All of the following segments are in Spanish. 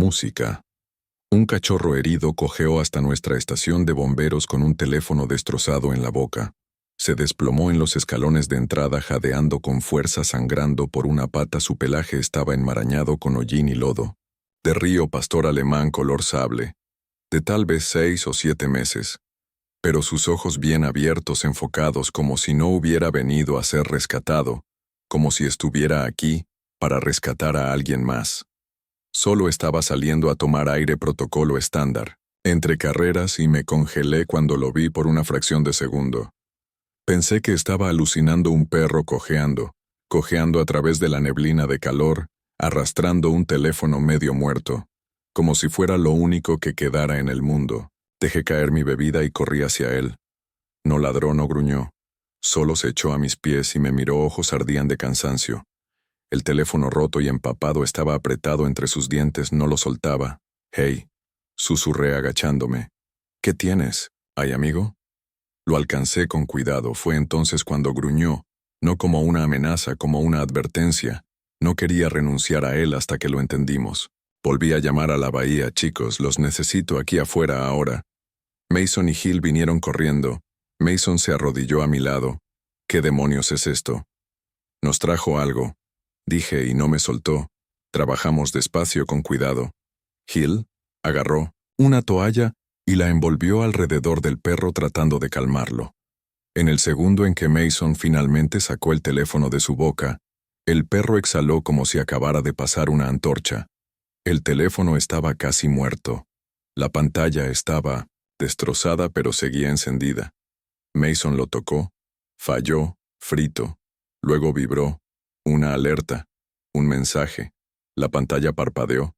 música. Un cachorro herido cojeó hasta nuestra estación de bomberos con un teléfono destrozado en la boca. Se desplomó en los escalones de entrada jadeando con fuerza, sangrando por una pata. Su pelaje estaba enmarañado con hollín y lodo. De río pastor alemán color sable, de tal vez 6 o 7 meses. Pero sus ojos bien abiertos, enfocados, como si no hubiera venido a ser rescatado, como si estuviera aquí para rescatar a alguien más. Solo estaba saliendo a tomar aire, protocolo estándar, entre carreras, y me congelé cuando lo vi por una fracción de segundo. Pensé que estaba alucinando un perro cojeando a través de la neblina de calor, arrastrando un teléfono medio muerto, como si fuera lo único que quedara en el mundo. Dejé caer mi bebida y corrí hacia él. No ladró, no gruñó. Solo se echó a mis pies y me miró, ojos ardían de cansancio. El teléfono roto y empapado estaba apretado entre sus dientes, no lo soltaba. «Hey», susurré agachándome. «¿Qué tienes? ¿Hay amigo?» Lo alcancé con cuidado. Fue entonces cuando gruñó, no como una amenaza, como una advertencia. No quería renunciar a él hasta que lo entendimos. Volví a llamar a la bahía. «Chicos, los necesito aquí afuera ahora». Mason y Hill vinieron corriendo. Mason se arrodilló a mi lado. «¿Qué demonios es esto?» «Nos trajo algo», dije, y no me soltó. Trabajamos despacio, con cuidado. Hill agarró una toalla y la envolvió alrededor del perro tratando de calmarlo. En el segundo en que Mason finalmente sacó el teléfono de su boca, el perro exhaló como si acabara de pasar una antorcha. El teléfono estaba casi muerto. La pantalla estaba destrozada, pero seguía encendida. Mason lo tocó. Falló, frito. Luego vibró. Una alerta. Un mensaje. La pantalla parpadeó,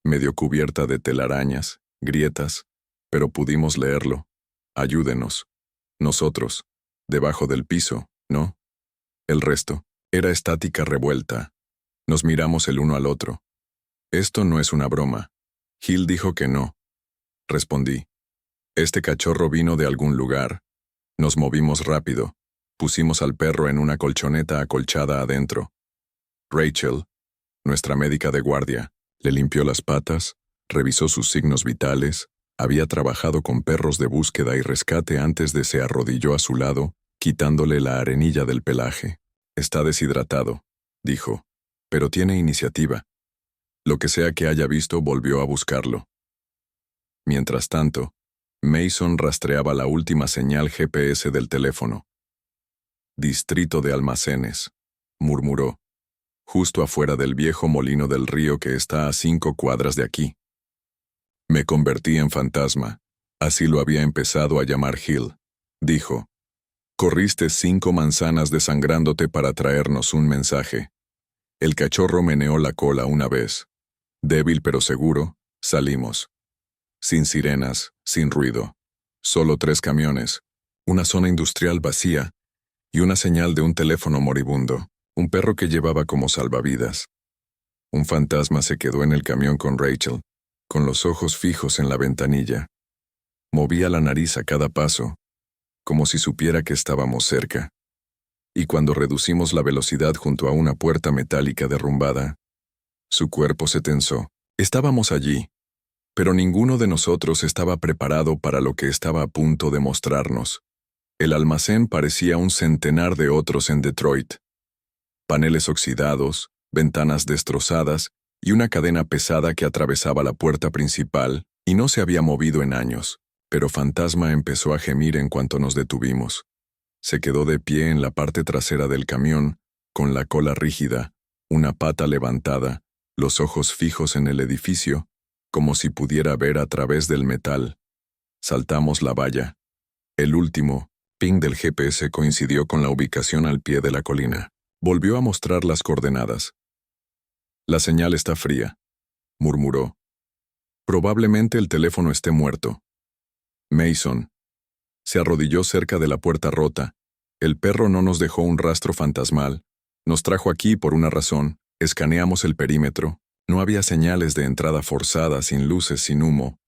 medio cubierta de telarañas, grietas, pero pudimos leerlo. «Ayúdenos». Nosotros. Debajo del piso, ¿no? El resto era estática revuelta. Nos miramos el uno al otro. «Esto no es una broma». Hill dijo que no. Respondí. «Este cachorro vino de algún lugar». Nos movimos rápido. Pusimos al perro en una colchoneta acolchada adentro. Rachel, nuestra médica de guardia, le limpió las patas, revisó sus signos vitales, había trabajado con perros de búsqueda y rescate antes de se arrodilló a su lado, quitándole la arenilla del pelaje. «Está deshidratado», dijo, «pero tiene iniciativa». Lo que sea que haya visto volvió a buscarlo. Mientras tanto, Mason rastreaba la última señal GPS del teléfono. «Distrito de almacenes», murmuró, «justo afuera del viejo molino del río que está a 5 cuadras de aquí». Me convertí en fantasma. Así lo había empezado a llamar Hill. Dijo, «Corriste 5 manzanas desangrándote para traernos un mensaje». El cachorro meneó la cola una vez. Débil pero seguro, salimos. Sin sirenas, sin ruido. Solo 3 camiones, una zona industrial vacía y una señal de un teléfono moribundo. Un perro que llevaba como salvavidas. Un fantasma se quedó en el camión con Rachel, con los ojos fijos en la ventanilla. Movía la nariz a cada paso, como si supiera que estábamos cerca. Y cuando reducimos la velocidad junto a una puerta metálica derrumbada, su cuerpo se tensó. Estábamos allí, pero ninguno de nosotros estaba preparado para lo que estaba a punto de mostrarnos. El almacén parecía un centenar de otros en Detroit. Paneles oxidados, ventanas destrozadas y una cadena pesada que atravesaba la puerta principal, y no se había movido en años. Pero Fantasma empezó a gemir en cuanto nos detuvimos. Se quedó de pie en la parte trasera del camión, con la cola rígida, una pata levantada, los ojos fijos en el edificio, como si pudiera ver a través del metal. Saltamos la valla. El último ping del GPS coincidió con la ubicación al pie de la colina. Volvió a mostrar las coordenadas. «La señal está fría», murmuró. «Probablemente el teléfono esté muerto». Mason se arrodilló cerca de la puerta rota. «El perro no nos dejó un rastro fantasmal. Nos trajo aquí por una razón. Escaneamos el perímetro. No había señales de entrada forzada, sin luces, sin humo.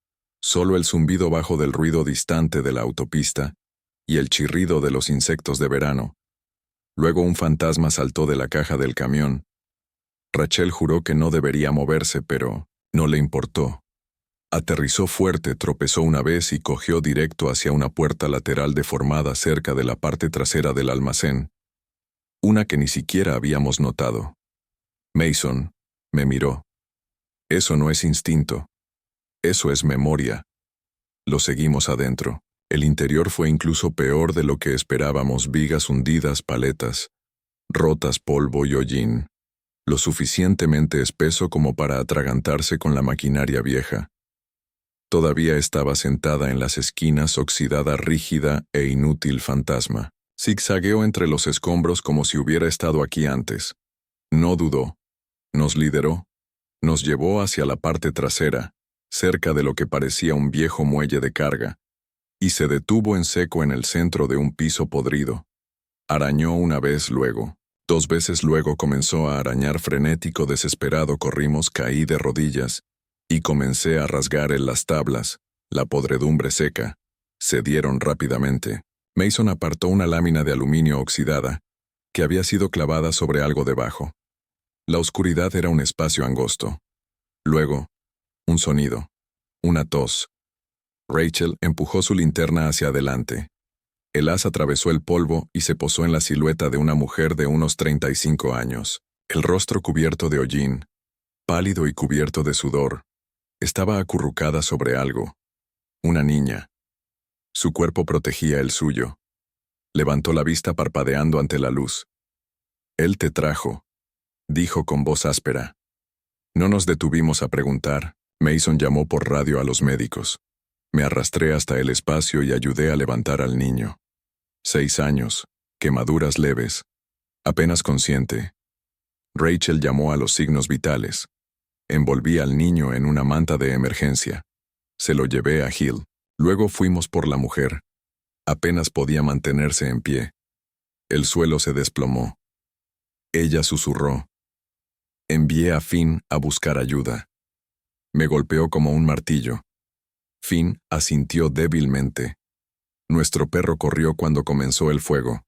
Solo el zumbido bajo del ruido distante de la autopista y el chirrido de los insectos de verano. Luego un fantasma saltó de la caja del camión. Rachel juró que no debería moverse, pero No le importó. Aterrizó fuerte, tropezó una vez y cogió directo hacia una puerta lateral deformada cerca de la parte trasera del almacén, una que ni siquiera habíamos notado. Mason me miró. Eso no es instinto. Eso es memoria. Lo seguimos adentro. El interior fue incluso peor de lo que esperábamos: vigas hundidas, paletas, rotas, polvo y hollín, lo suficientemente espeso como para atragantarse con la maquinaria vieja. Todavía estaba sentada en las esquinas, oxidada, rígida e inútil fantasma. Zigzagueó entre los escombros como si hubiera estado aquí antes. No dudó. Nos lideró. Nos llevó hacia la parte trasera, cerca de lo que parecía un viejo muelle de carga, y se detuvo en seco en el centro de un piso podrido. Arañó una vez, luego. 2 veces luego comenzó a arañar frenético, desesperado. Corrimos, caí de rodillas, y comencé a rasgar en las tablas. La podredumbre seca. Cedieron rápidamente. Mason apartó una lámina de aluminio oxidada, que había sido clavada sobre algo debajo. La oscuridad era un espacio angosto. Luego, un sonido. Una tos. Rachel empujó su linterna hacia adelante. El haz atravesó el polvo y se posó en la silueta de una mujer de unos 35 años. El rostro cubierto de hollín, pálido y cubierto de sudor. Estaba acurrucada sobre algo. Una niña. Su cuerpo protegía el suyo. Levantó la vista parpadeando ante la luz. «Él te trajo», dijo con voz áspera. No nos detuvimos a preguntar. Mason llamó por radio a los médicos. Me arrastré hasta el espacio y ayudé a levantar al niño. 6 años, quemaduras leves, apenas consciente. Rachel llamó a los signos vitales. Envolví al niño en una manta de emergencia. Se lo llevé a Hill. Luego fuimos por la mujer. Apenas podía mantenerse en pie. El suelo se desplomó. Ella susurró. Envié a Finn a buscar ayuda. Me golpeó como un martillo. Finn asintió débilmente. Nuestro perro corrió cuando comenzó el fuego.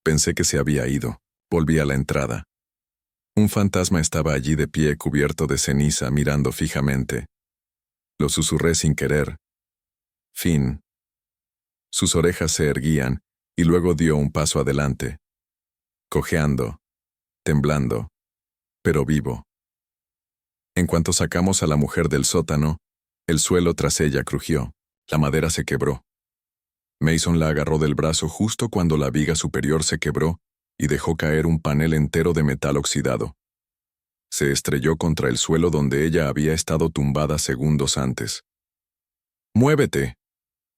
Pensé que se había ido. Volví a la entrada. Un fantasma estaba allí de pie, cubierto de ceniza, mirando fijamente. Lo susurré sin querer. Finn. Sus orejas se erguían y luego dio un paso adelante. Cojeando, temblando, pero vivo. En cuanto sacamos a la mujer del sótano, el suelo tras ella crujió. La madera se quebró. Mason la agarró del brazo justo cuando la viga superior se quebró y dejó caer un panel entero de metal oxidado. Se estrelló contra el suelo donde ella había estado tumbada segundos antes. «¡Muévete!»,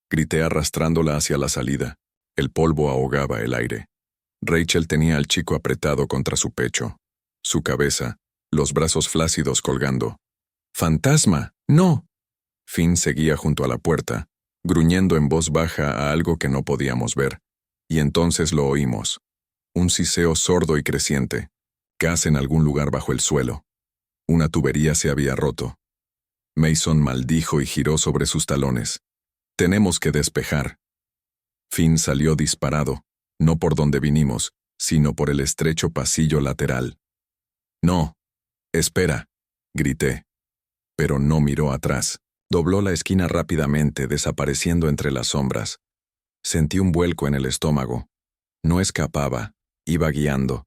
grité arrastrándola hacia la salida. El polvo ahogaba el aire. Rachel tenía al chico apretado contra su pecho. Su cabeza, los brazos flácidos colgando. «¡Fantasma! ¡No!». Finn seguía junto a la puerta, gruñendo en voz baja a algo que no podíamos ver. Y entonces lo oímos. Un siseo sordo y creciente. Gas en algún lugar bajo el suelo. Una tubería se había roto. Mason maldijo y giró sobre sus talones. «Tenemos que despejar». Finn salió disparado, no por donde vinimos, sino por el estrecho pasillo lateral. «No. Espera», grité. Pero no miró atrás. Dobló la esquina rápidamente, desapareciendo entre las sombras. Sentí un vuelco en el estómago. No escapaba, iba guiando.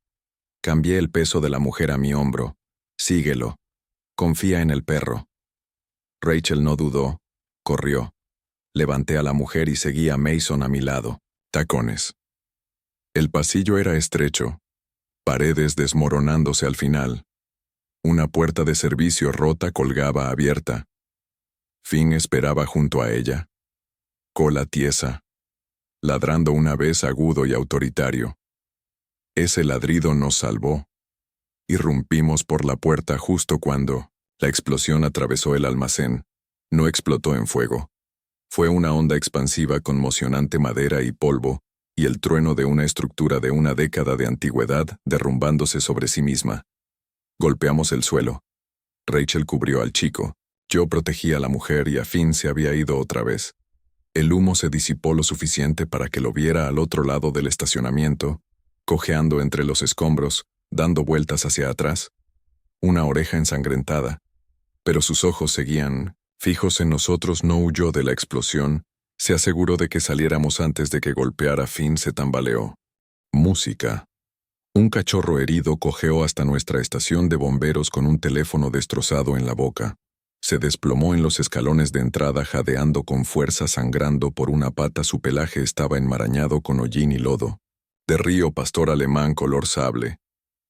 Cambié el peso de la mujer a mi hombro. «Síguelo. Confía en el perro». Rachel no dudó. Corrió. Levanté a la mujer y seguí a Mason a mi lado. Tacones. El pasillo era estrecho. Paredes desmoronándose al final. Una puerta de servicio rota colgaba abierta. Finn esperaba junto a ella. Cola tiesa. Ladrando una vez agudo y autoritario. Ese ladrido nos salvó. Irrumpimos por la puerta justo cuando la explosión atravesó el almacén. No explotó en fuego. Fue una onda expansiva conmocionante, madera y polvo, y el trueno de una estructura de una década de antigüedad derrumbándose sobre sí misma. Golpeamos el suelo. Rachel cubrió al chico. Yo protegí a la mujer y a Finn se había ido otra vez. El humo se disipó lo suficiente para que lo viera al otro lado del estacionamiento, cojeando entre los escombros, dando vueltas hacia atrás. Una oreja ensangrentada. pero sus ojos seguían fijos en nosotros. No huyó de la explosión, se aseguró de que saliéramos antes de que golpeara. Finn se tambaleó. Música. Un cachorro herido cojeó hasta nuestra estación de bomberos con un teléfono destrozado en la boca. Se desplomó en los escalones de entrada jadeando con fuerza, sangrando por una pata. Su pelaje estaba enmarañado con hollín y lodo. De río pastor alemán color sable,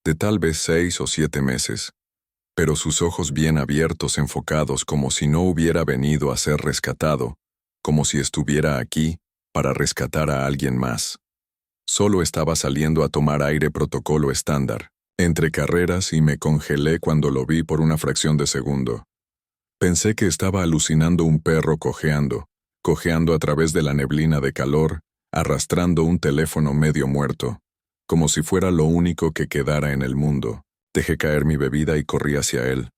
de tal vez 6 o 7 meses. Pero sus ojos bien abiertos, enfocados, como si no hubiera venido a ser rescatado, como si estuviera aquí para rescatar a alguien más. Solo estaba saliendo a tomar aire. Protocolo estándar. Entre carreras, y me congelé cuando lo vi por una fracción de segundo. Pensé que estaba alucinando. Un perro cojeando a través de la neblina de calor, arrastrando un teléfono medio muerto, como si fuera lo único que quedara en el mundo. Dejé caer mi bebida y corrí hacia él.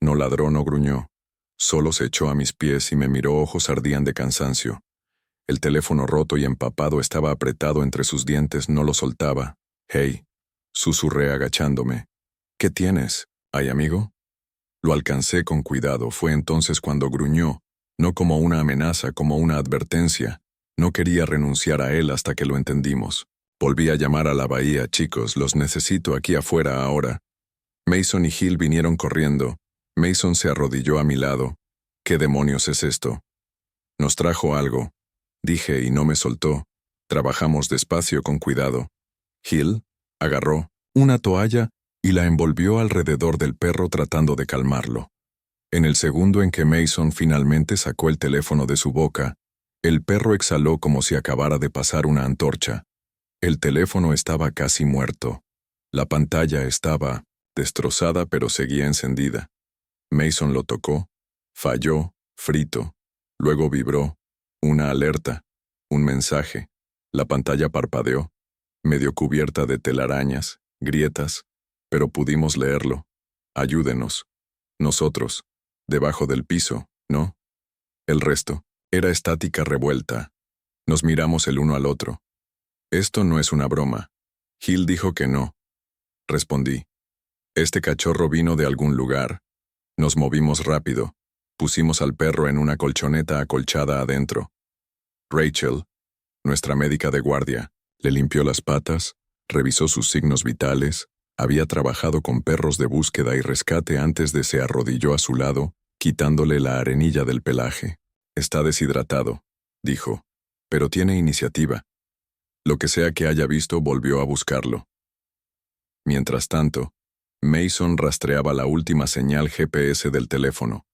No ladró, no gruñó. Solo se echó a mis pies y me miró. Ojos ardían de cansancio. El teléfono roto y empapado estaba apretado entre sus dientes. No lo soltaba. «Hey», susurré agachándome. «¿Qué tienes? ¿Hay amigo?» Lo alcancé con cuidado. Fue entonces cuando gruñó, no como una amenaza, como una advertencia. No quería renunciar a él hasta que lo entendimos. Volví a llamar a la bahía. «Chicos, los necesito aquí afuera ahora». Mason y Hill vinieron corriendo. Mason se arrodilló a mi lado. «¿Qué demonios es esto?» «Nos trajo algo», dije, y no me soltó. Trabajamos despacio, con cuidado. Hill agarró una toalla y la envolvió alrededor del perro tratando de calmarlo. En el segundo en que Mason finalmente sacó el teléfono de su boca, el perro exhaló como si acabara de pasar una antorcha. El teléfono estaba casi muerto. La pantalla estaba destrozada, pero seguía encendida. Mason lo tocó. Falló, frito. Luego vibró. Una alerta. Un mensaje. La pantalla parpadeó, medio cubierta de telarañas, grietas, pero pudimos leerlo. «Ayúdenos». Nosotros. Debajo del piso, ¿no? El resto era estática revuelta. Nos miramos el uno al otro. «Esto no es una broma». Hill dijo que no. Respondí. «Este cachorro vino de algún lugar». Nos movimos rápido. Pusimos al perro en una colchoneta acolchada adentro. Rachel, nuestra médica de guardia, le limpió las patas, revisó sus signos vitales. Había trabajado con perros de búsqueda y rescate antes de se arrodilló a su lado, quitándole la arenilla del pelaje. «Está deshidratado», dijo, «pero tiene iniciativa». Lo que sea que haya visto, volvió a buscarlo. Mientras tanto, Mason rastreaba la última señal GPS del teléfono.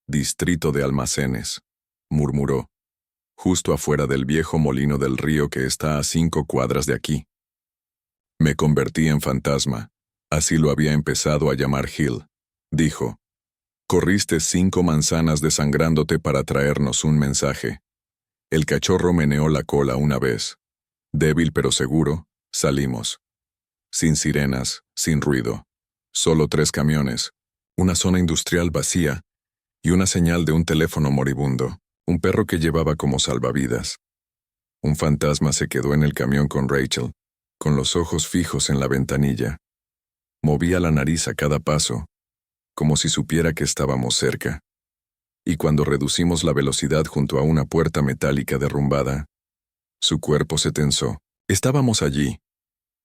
«Distrito de almacenes», murmuró, «justo afuera del viejo molino del río que está a 5 cuadras de aquí». Me convertí en fantasma. Así lo había empezado a llamar Hill. Dijo, «Corriste 5 manzanas desangrándote para traernos un mensaje». El cachorro meneó la cola una vez. Débil pero seguro, salimos. Sin sirenas, sin ruido. Solo 3 camiones, una zona industrial vacía y una señal de un teléfono moribundo. Un perro que llevaba como salvavidas. Un fantasma se quedó en el camión con Rachel, con los ojos fijos en la ventanilla. Movía la nariz a cada paso, como si supiera que estábamos cerca. Y cuando reducimos la velocidad junto a una puerta metálica derrumbada, su cuerpo se tensó. Estábamos allí,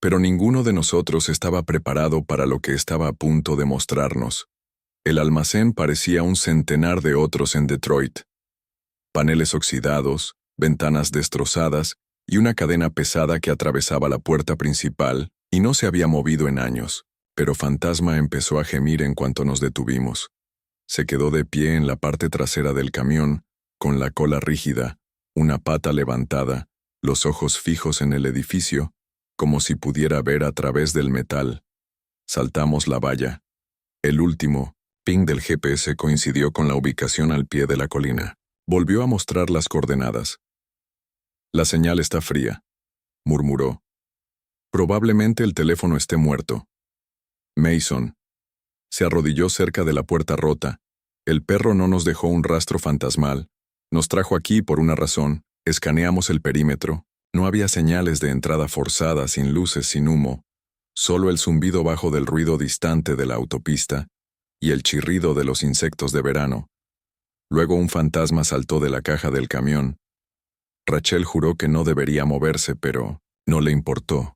pero ninguno de nosotros estaba preparado para lo que estaba a punto de mostrarnos. El almacén parecía un centenar de otros en Detroit. Paneles oxidados, ventanas destrozadas y una cadena pesada que atravesaba la puerta principal, y no se había movido en años. Pero Fantasma empezó a gemir en cuanto nos detuvimos. Se quedó de pie en la parte trasera del camión, con la cola rígida, una pata levantada, los ojos fijos en el edificio, como si pudiera ver a través del metal. Saltamos la valla. El último ping del GPS coincidió con la ubicación al pie de la colina. Volvió a mostrar las coordenadas. «La señal está fría», murmuró. «Probablemente el teléfono esté muerto». Mason se arrodilló cerca de la puerta rota. «El perro no nos dejó un rastro fantasmal. Nos trajo aquí por una razón. Escaneamos el perímetro. No había señales de entrada forzada, sin luces, sin humo. Solo el zumbido bajo del ruido distante de la autopista y el chirrido de los insectos de verano. Luego un fantasma saltó de la caja del camión. Rachel juró que no debería moverse, pero no le importó.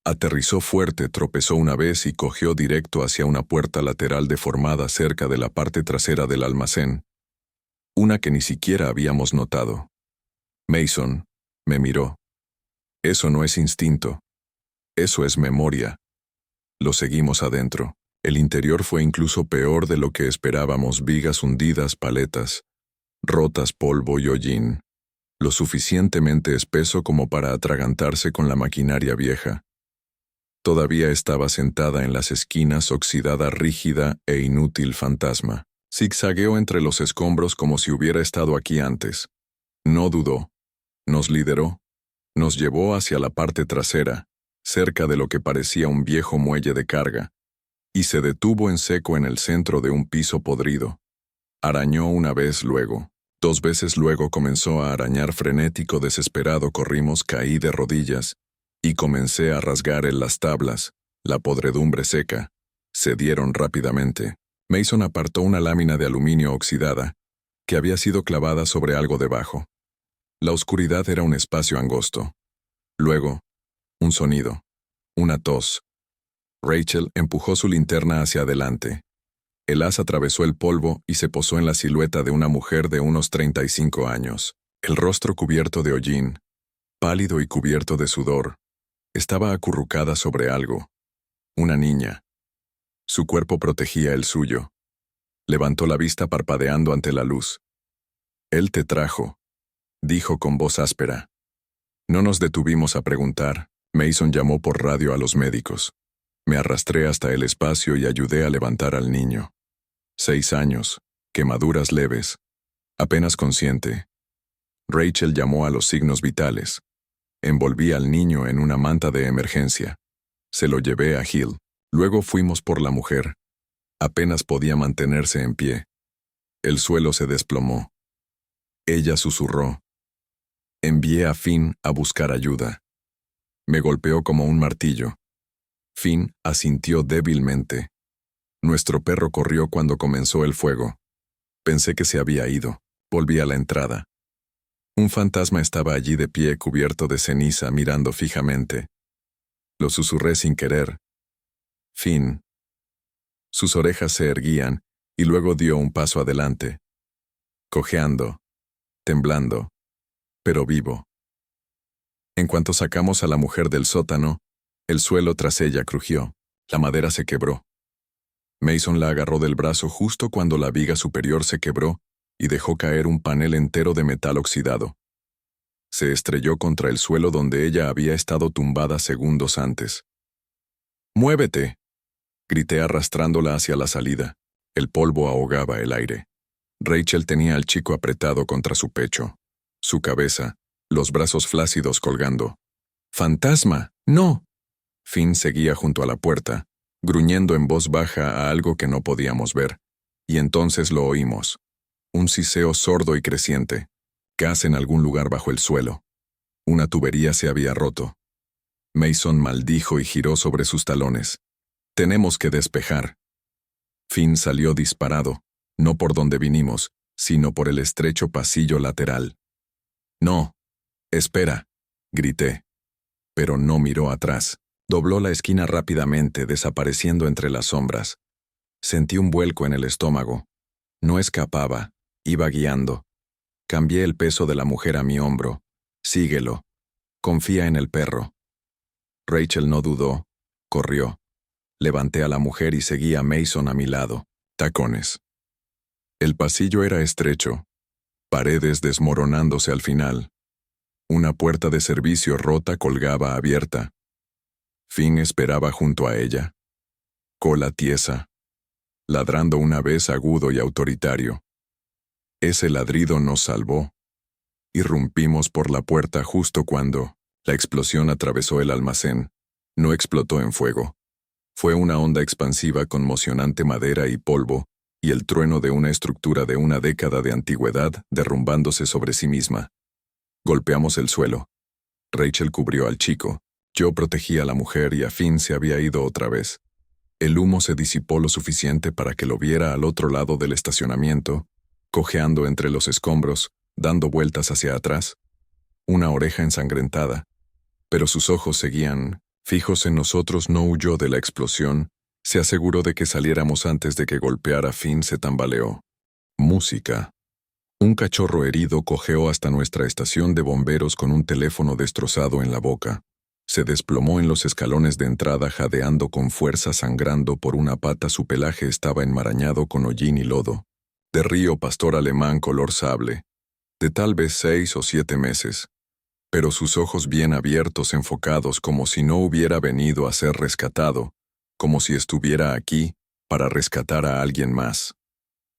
Aterrizó fuerte, tropezó una vez y cogió directo hacia una puerta lateral deformada cerca de la parte trasera del almacén. Una que ni siquiera habíamos notado. Mason me miró. Eso no es instinto. Eso es memoria. Lo seguimos adentro. El interior fue incluso peor de lo que esperábamos: vigas hundidas, paletas, rotas, polvo y hollín. Lo suficientemente espeso como para atragantarse con la maquinaria vieja. Todavía estaba sentada en las esquinas, oxidada, rígida e inútil fantasma. Zigzagueó entre los escombros como si hubiera estado aquí antes. No dudó. Nos lideró. Nos llevó hacia la parte trasera, cerca de lo que parecía un viejo muelle de carga, y se detuvo en seco en el centro de un piso podrido. Arañó una vez, luego. 2 veces luego comenzó a arañar frenético, desesperado. Corrimos, caí de rodillas, y comencé a rasgar las tablas. La podredumbre seca. Cedieron rápidamente. Mason apartó una lámina de aluminio oxidada, que había sido clavada sobre algo debajo. La oscuridad era un espacio angosto. Luego, un sonido. Una tos. Rachel empujó su linterna hacia adelante. El haz atravesó el polvo y se posó en la silueta de una mujer de unos 35 años. El rostro cubierto de hollín, pálido y cubierto de sudor. Estaba acurrucada sobre algo. Una niña. Su cuerpo protegía el suyo. Levantó la vista parpadeando ante la luz. «Él te trajo», dijo con voz áspera. No nos detuvimos a preguntar. Mason llamó por radio a los médicos. Me arrastré hasta el espacio y ayudé a levantar al niño. 6 años, quemaduras leves, apenas consciente. Rachel llamó a los signos vitales. Envolví al niño en una manta de emergencia. Se lo llevé a Hill. Luego fuimos por la mujer. Apenas podía mantenerse en pie. El suelo se desplomó. Ella susurró. Envié a Finn a buscar ayuda. Me golpeó como un martillo. Finn asintió débilmente. Nuestro perro corrió cuando comenzó el fuego. Pensé que se había ido. Volví a la entrada. Un fantasma estaba allí de pie, cubierto de ceniza, mirando fijamente. Lo susurré sin querer. Finn. Sus orejas se erguían y luego dio un paso adelante. Cojeando, temblando, pero vivo. En cuanto sacamos a la mujer del sótano, el suelo tras ella crujió. La madera se quebró. Mason la agarró del brazo justo cuando la viga superior se quebró y dejó caer un panel entero de metal oxidado. Se estrelló contra el suelo donde ella había estado tumbada segundos antes. «¡Muévete!», grité arrastrándola hacia la salida. El polvo ahogaba el aire. Rachel tenía al chico apretado contra su pecho. Su cabeza, los brazos flácidos colgando. «¡Fantasma! ¡No!». Finn seguía junto a la puerta, gruñendo en voz baja a algo que no podíamos ver. Y entonces lo oímos. Un siseo sordo y creciente. Gas en algún lugar bajo el suelo. Una tubería se había roto. Mason maldijo y giró sobre sus talones. «Tenemos que despejar». Finn salió disparado, no por donde vinimos, sino por el estrecho pasillo lateral. «No, espera», grité. Pero no miró atrás. Dobló la esquina rápidamente, desapareciendo entre las sombras. Sentí un vuelco en el estómago. No escapaba, iba guiando. Cambié el peso de la mujer a mi hombro. «Síguelo. Confía en el perro». Rachel no dudó. Corrió. Levanté a la mujer y seguí a Mason a mi lado. Tacones. El pasillo era estrecho. Paredes desmoronándose al final. Una puerta de servicio rota colgaba abierta. Finn esperaba junto a ella. Cola tiesa. Ladrando una vez agudo y autoritario. Ese ladrido nos salvó. Irrumpimos por la puerta justo cuando la explosión atravesó el almacén. No explotó en fuego. Fue una onda expansiva conmocionante, madera y polvo, y el trueno de una estructura de una década de antigüedad derrumbándose sobre sí misma. Golpeamos el suelo. Rachel cubrió al chico. Yo protegí a la mujer y a Finn se había ido otra vez. El humo se disipó lo suficiente para que lo viera al otro lado del estacionamiento, cojeando entre los escombros, dando vueltas hacia atrás, una oreja ensangrentada, pero sus ojos seguían fijos en nosotros. No huyó de la explosión, se aseguró de que saliéramos antes de que golpeara. Finn se tambaleó. Música. Un cachorro herido cojeó hasta nuestra estación de bomberos con un teléfono destrozado en la boca. Se desplomó en los escalones de entrada jadeando con fuerza, sangrando por una pata. Su pelaje estaba enmarañado con hollín y lodo. De río pastor alemán color sable, de tal vez 6 o 7 meses. Pero sus ojos bien abiertos, enfocados como si no hubiera venido a ser rescatado, como si estuviera aquí para rescatar a alguien más.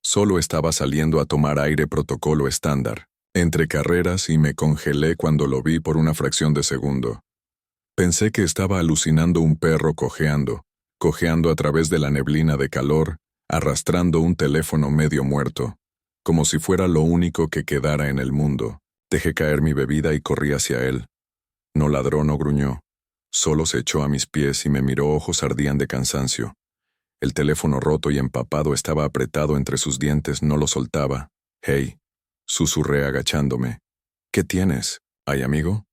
Solo estaba saliendo a tomar aire. Protocolo estándar, entre carreras, y me congelé cuando lo vi por una fracción de segundo. Pensé que estaba alucinando. Un perro cojeando a través de la neblina de calor, arrastrando un teléfono medio muerto, como si fuera lo único que quedara en el mundo. Dejé caer mi bebida y corrí hacia él. No ladró, no gruñó. Solo se echó a mis pies y me miró. Ojos ardían de cansancio. El teléfono roto y empapado estaba apretado entre sus dientes. No lo soltaba. «Hey», susurré agachándome. «¿Qué tienes? ¿Hay amigo?»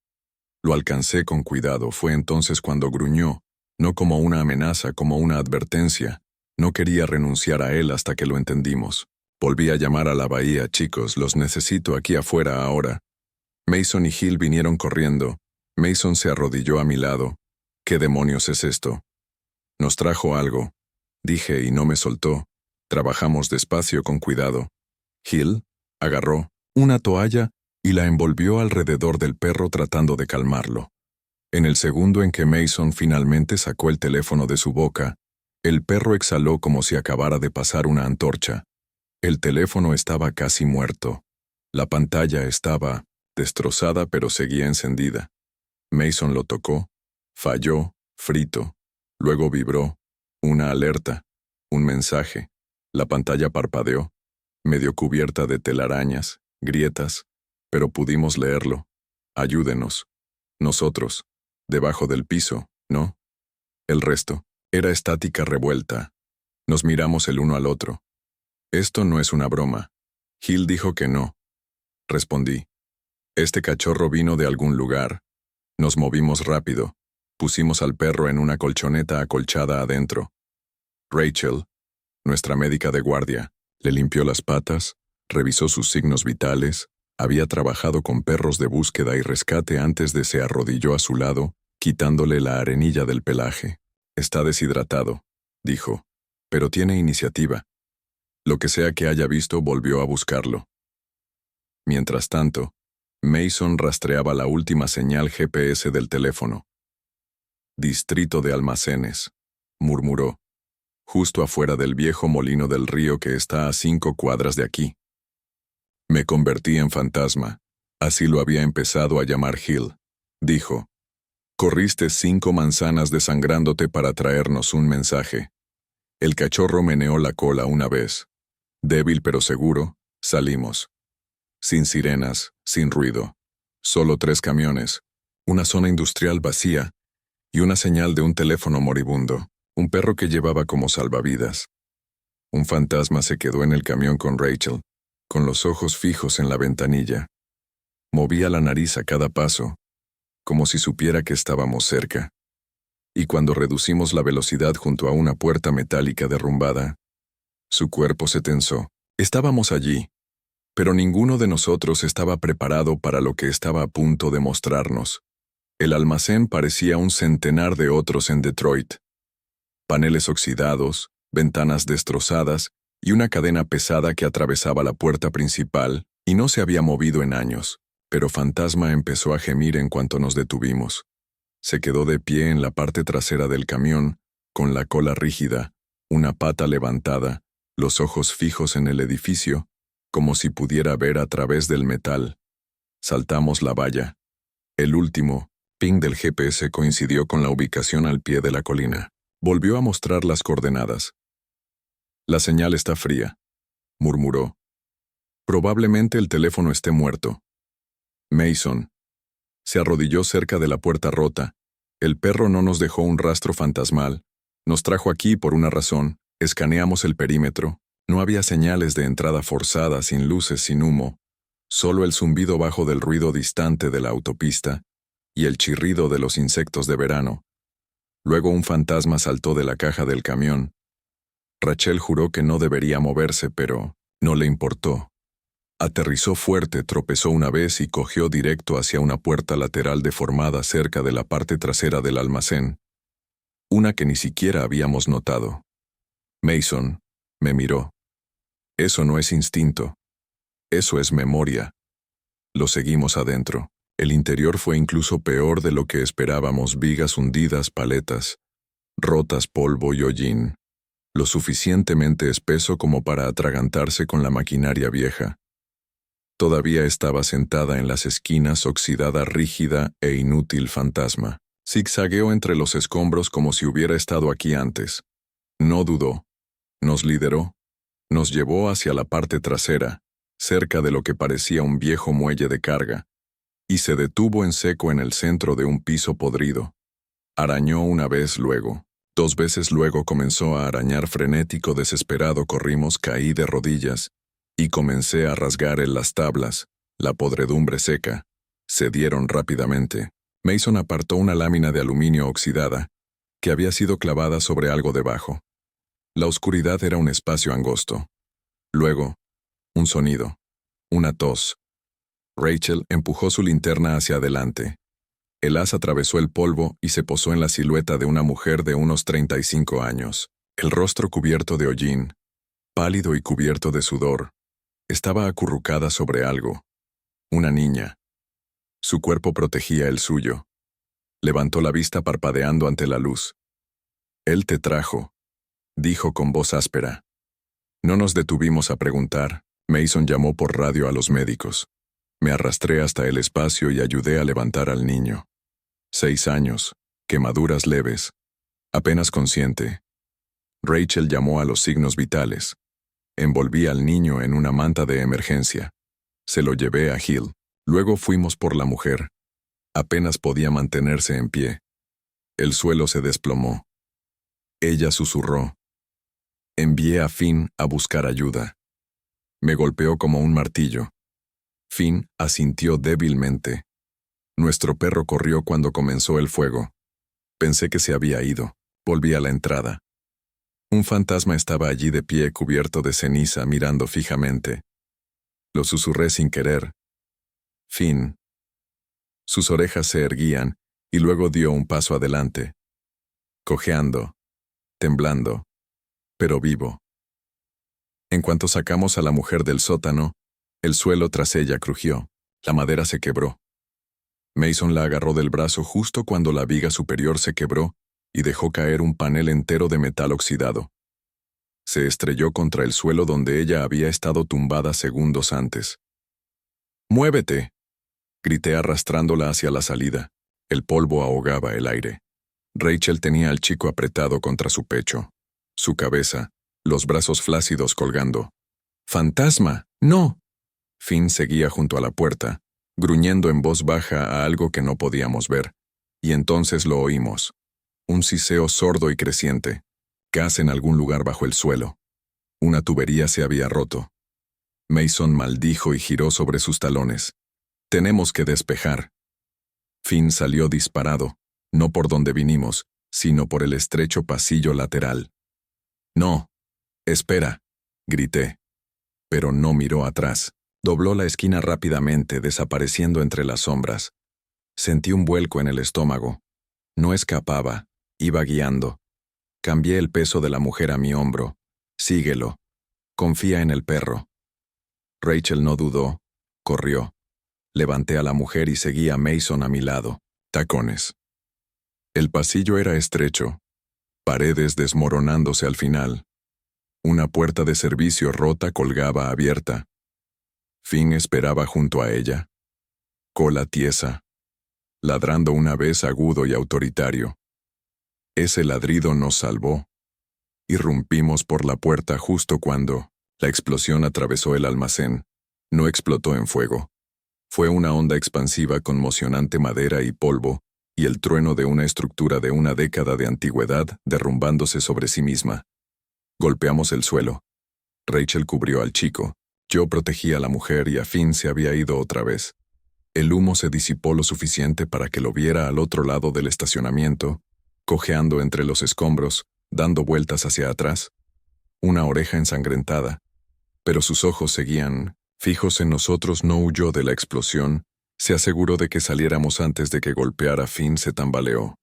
Lo alcancé con cuidado. Fue entonces cuando gruñó, no como una amenaza, como una advertencia. No quería renunciar a él hasta que lo entendimos. Volví a llamar a la bahía. «Chicos, los necesito aquí afuera ahora». Mason y Hill vinieron corriendo. Mason se arrodilló a mi lado. «¿Qué demonios es esto?» «Nos trajo algo», dije, y no me soltó. Trabajamos despacio, con cuidado. Hill agarró una toalla y la envolvió alrededor del perro tratando de calmarlo. En el segundo en que Mason finalmente sacó el teléfono de su boca, el perro exhaló como si acabara de pasar una antorcha. El teléfono estaba casi muerto. La pantalla estaba destrozada, pero seguía encendida. Mason lo tocó. Falló, frito. Luego vibró. Una alerta. Un mensaje. La pantalla parpadeó, medio cubierta de telarañas, grietas, pero pudimos leerlo. «Ayúdenos». Nosotros. Debajo del piso, ¿no? El resto era estática revuelta. Nos miramos el uno al otro. «Esto no es una broma». Hill dijo que no. Respondí. «Este cachorro vino de algún lugar». Nos movimos rápido. Pusimos al perro en una colchoneta acolchada adentro. Rachel, nuestra médica de guardia, le limpió las patas, revisó sus signos vitales. Había trabajado con perros de búsqueda y rescate antes de. Se arrodilló a su lado, quitándole la arenilla del pelaje. «Está deshidratado», dijo, «pero tiene iniciativa». Lo que sea que haya visto, volvió a buscarlo. Mientras tanto, Mason rastreaba la última señal GPS del teléfono. «Distrito de almacenes», murmuró, «justo afuera del viejo molino del río que está a 5 cuadras de aquí». Me convertí en fantasma. Así lo había empezado a llamar Hill. Dijo, «Corriste 5 manzanas desangrándote para traernos un mensaje». El cachorro meneó la cola una vez. Débil pero seguro, salimos. Sin sirenas, sin ruido. Solo 3 camiones, una zona industrial vacía y una señal de un teléfono moribundo. Un perro que llevaba como salvavidas. Un fantasma se quedó en el camión con Rachel, con los ojos fijos en la ventanilla. Movía la nariz a cada paso, como si supiera que estábamos cerca. Y cuando reducimos la velocidad junto a una puerta metálica derrumbada, su cuerpo se tensó. Estábamos allí, pero ninguno de nosotros estaba preparado para lo que estaba a punto de mostrarnos. El almacén parecía un centenar de otros en Detroit. Paneles oxidados, ventanas destrozadas y una cadena pesada que atravesaba la puerta principal, y no se había movido en años. Pero Fantasma empezó a gemir en cuanto nos detuvimos. Se quedó de pie en la parte trasera del camión, con la cola rígida, una pata levantada, los ojos fijos en el edificio, como si pudiera ver a través del metal. Saltamos la valla. El último ping del GPS coincidió con la ubicación al pie de la colina. Volvió a mostrar las coordenadas. «La señal está fría», murmuró. «Probablemente el teléfono esté muerto». Mason se arrodilló cerca de la puerta rota. El perro no nos dejó un rastro fantasmal, Nos trajo aquí por una razón. Escaneamos el perímetro. No había señales de entrada forzada, sin luces, sin humo. Solo el zumbido bajo del ruido distante de la autopista y el chirrido de los insectos de verano. Luego un fantasma saltó de la caja del camión. Rachel juró que no debería moverse, pero no le importó. Aterrizó fuerte, tropezó una vez y cogió directo hacia una puerta lateral deformada cerca de la parte trasera del almacén. Una que ni siquiera habíamos notado. Mason me miró. Eso no es instinto. Eso es memoria. Lo seguimos adentro. El interior fue incluso peor de lo que esperábamos: vigas hundidas, paletas rotas, polvo y hollín. Lo suficientemente espeso como para atragantarse con la maquinaria vieja. Todavía estaba sentada en las esquinas, oxidada, rígida e inútil fantasma. Zigzagueó entre los escombros como si hubiera estado aquí antes. No dudó. Nos lideró. Nos llevó hacia la parte trasera, cerca de lo que parecía un viejo muelle de carga, y se detuvo en seco en el centro de un piso podrido. Arañó una vez, luego. 2 veces luego comenzó a arañar frenético, desesperado. Corrimos, caí de rodillas, y comencé a rasgar en las tablas. La podredumbre seca. Cedieron rápidamente. Mason apartó una lámina de aluminio oxidada, que había sido clavada sobre algo debajo. La oscuridad era un espacio angosto. Luego, un sonido. Una tos. Rachel empujó su linterna hacia adelante. El haz atravesó el polvo y se posó en la silueta de una mujer de unos 35 años. El rostro cubierto de hollín, pálido y cubierto de sudor. Estaba acurrucada sobre algo. Una niña. Su cuerpo protegía el suyo. Levantó la vista parpadeando ante la luz. «Él te trajo», dijo con voz áspera. No nos detuvimos a preguntar. Mason llamó por radio a los médicos. Me arrastré hasta el espacio y ayudé a levantar al niño. 6 años, quemaduras leves, apenas consciente. Rachel llamó a los signos vitales. Envolví al niño en una manta de emergencia. Se lo llevé a Hill. Luego fuimos por la mujer. Apenas podía mantenerse en pie. El suelo se desplomó. Ella susurró. Envié a Finn a buscar ayuda. Me golpeó como un martillo. Finn asintió débilmente. Nuestro perro corrió cuando comenzó el fuego. Pensé que se había ido. Volví a la entrada. Un fantasma estaba allí de pie, cubierto de ceniza, mirando fijamente. Lo susurré sin querer. Finn. Sus orejas se erguían y luego dio un paso adelante. Cojeando, temblando, pero vivo. En cuanto sacamos a la mujer del sótano, el suelo tras ella crujió. La madera se quebró. Mason la agarró del brazo justo cuando la viga superior se quebró y dejó caer un panel entero de metal oxidado. Se estrelló contra el suelo donde ella había estado tumbada segundos antes. «¡Muévete!», grité arrastrándola hacia la salida. El polvo ahogaba el aire. Rachel tenía al chico apretado contra su pecho. Su cabeza, los brazos flácidos colgando. «¡Fantasma! ¡No!». Finn seguía junto a la puerta, gruñendo en voz baja a algo que no podíamos ver, y entonces lo oímos. Un siseo sordo y creciente. Gas en algún lugar bajo el suelo. Una tubería se había roto. Mason maldijo y giró sobre sus talones. «Tenemos que despejar». Finn salió disparado, no por donde vinimos, sino por el estrecho pasillo lateral. «No, espera», grité. Pero no miró atrás. Dobló la esquina rápidamente, desapareciendo entre las sombras. Sentí un vuelco en el estómago. No escapaba, iba guiando. Cambié el peso de la mujer a mi hombro. «Síguelo. Confía en el perro». Rachel no dudó. Corrió. Levanté a la mujer y seguí a Mason a mi lado. Tacones. El pasillo era estrecho. Paredes desmoronándose al final. Una puerta de servicio rota colgaba abierta. Finn esperaba junto a ella. Cola tiesa. Ladrando una vez agudo y autoritario. Ese ladrido nos salvó. Irrumpimos por la puerta justo cuando la explosión atravesó el almacén. No explotó en fuego. Fue una onda expansiva conmocionante, madera y polvo, y el trueno de una estructura de una década de antigüedad derrumbándose sobre sí misma. Golpeamos el suelo. Rachel cubrió al chico. Yo protegí a la mujer y Finn se había ido otra vez. El humo se disipó lo suficiente para que lo viera al otro lado del estacionamiento, cojeando entre los escombros, dando vueltas hacia atrás. Una oreja ensangrentada. Pero sus ojos seguían fijos en nosotros. No huyó de la explosión. Se aseguró de que saliéramos antes de que golpeara. Finn se tambaleó.